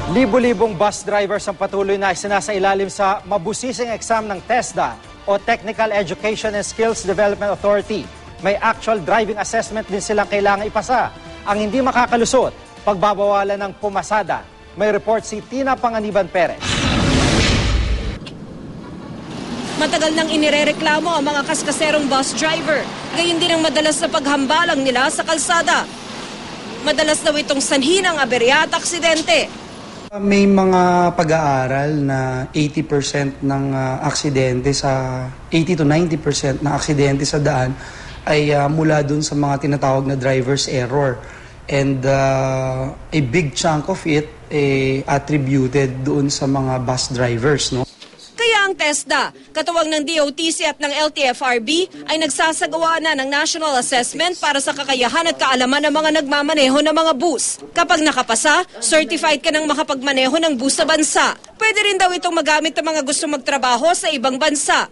Libo-libong bus drivers ang patuloy na isinasailalim sa mabusising exam ng TESDA o Technical Education and Skills Development Authority. May actual driving assessment din silang kailangan ipasa. Ang hindi makakalusot, pagbabawalan ng pumasada. May report si Tina Panganiban Perez. Matagal nang inirereklamo ang mga kaskaserong bus driver. Gayon din ang madalas na paghambalang nila sa kalsada. Madalas daw itong sanhi ng aberya at aksidente. May mga pag-aaral na 80% ng aksidente sa 80 to 90% ng aksidente sa daan ay mula dun sa mga tinatawag na driver's error. And a big chunk of it attributed doon sa mga bus drivers, no? Kaya ang TESDA, katuwang ng DOTC at ng LTFRB, ay nagsasagawa na ng national assessment para sa kakayahan at kaalaman ng mga nagmamaneho ng mga bus. Kapag nakapasa, certified ka ng makapagmaneho ng bus sa bansa. Pwede rin daw itong magamit ng mga gusto magtrabaho sa ibang bansa.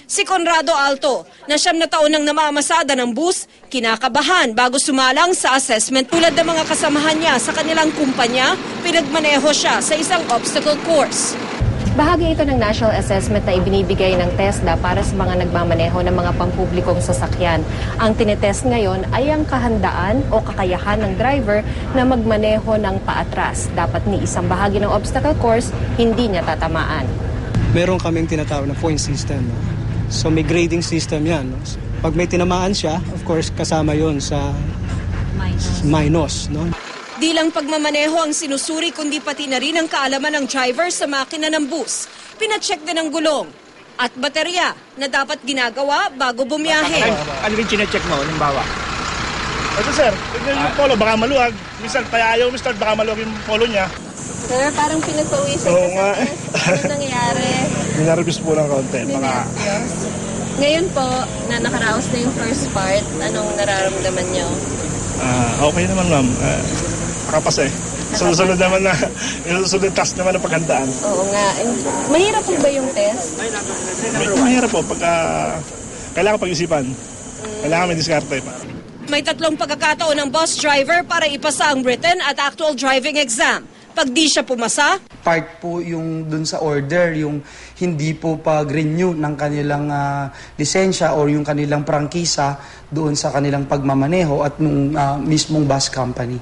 Si Conrado Alto, na 9 na taon nang namamasada ng bus, kinakabahan bago sumalang sa assessment. Tulad ng mga kasamahan niya sa kanilang kumpanya, pinagmaneho siya sa isang obstacle course. Bahagi ito ng national assessment na ibinibigay ng TESDA para sa mga nagmamaneho ng mga pampublikong sasakyan. Ang tinetest ngayon ay ang kahandaan o kakayahan ng driver na magmaneho ng paatras. Dapat ni isang bahagi ng obstacle course, hindi niya tatamaan. Meron kaming tinatawag na point system. No? So may grading system yan. No? Pag may tinamaan siya, of course, kasama yon sa minus. No? Di lang pagmamaneho ang sinusuri kundi pati na rin ang kaalaman ng driver sa makina ng bus. Pinacheck din ang gulong at baterya na dapat ginagawa bago bumiyahe. Ano yung chinecheck mo? Halimbawa? Ito sir, yung polo baka maluwag. Minsan kaya ayaw start baka maluwag yung polo niya. Sir, parang pinagpawisan Oo nga. Ano nangyayari? Minarabis po ng konti. Ngayon po, na nakaraos na yung first part, anong nararamdaman nyo? Okay naman ma'am. Nakapas eh. Susunod naman na, yung susunod task naman ng paghandaan. Oo nga. Mahirap po ba yung test? Mahirap po pagka kailangan pag-isipan. Kailangan may diskarte pa. May 3 pagkakataon ng bus driver para ipasa ang written at actual driving exam. Pag di siya pumasa, Part po yung dun sa order, yung hindi po pag-renew ng kanilang lisensya or yung kanilang prangkisa doon sa kanilang pagmamaneho at nung mismong bus company.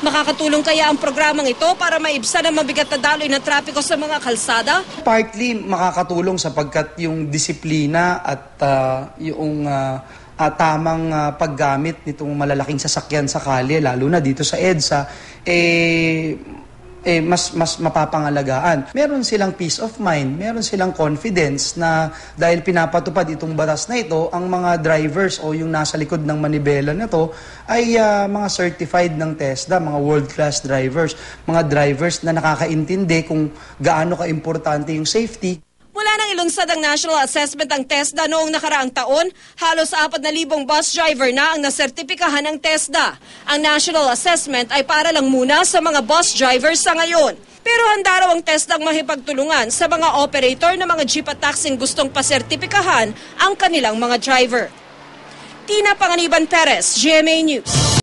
makakatulong kaya ang programang ito para maibsan ang mabigat na daloy ng trapiko sa mga kalsada? Partly makakatulong sapagkat yung disiplina at yung tamang paggamit nitong malalaking sasakyan sa kalye, lalo na dito sa EDSA, mas mapapangalagaan. Meron silang peace of mind, meron silang confidence na dahil pinapatupad itong batas na ito, ang mga drivers o yung nasa likod ng manibela na to ay mga certified ng TESDA, mga world-class drivers, mga drivers na nakakaintindi kung gaano ka-importante yung safety. Mula nang ilunsad ang national assessment ang TESDA noong nakaraang taon, halos 4,000 bus driver na ang nasertipikahan ng TESDA. Ang national assessment ay para lang muna sa mga bus drivers sa ngayon. Pero handa raw ang TESDA ang mahipagtulungan sa mga operator ng mga jeep at taxing gustong pasertipikahan ang kanilang mga driver. Tina Panganiban Perez, GMA News.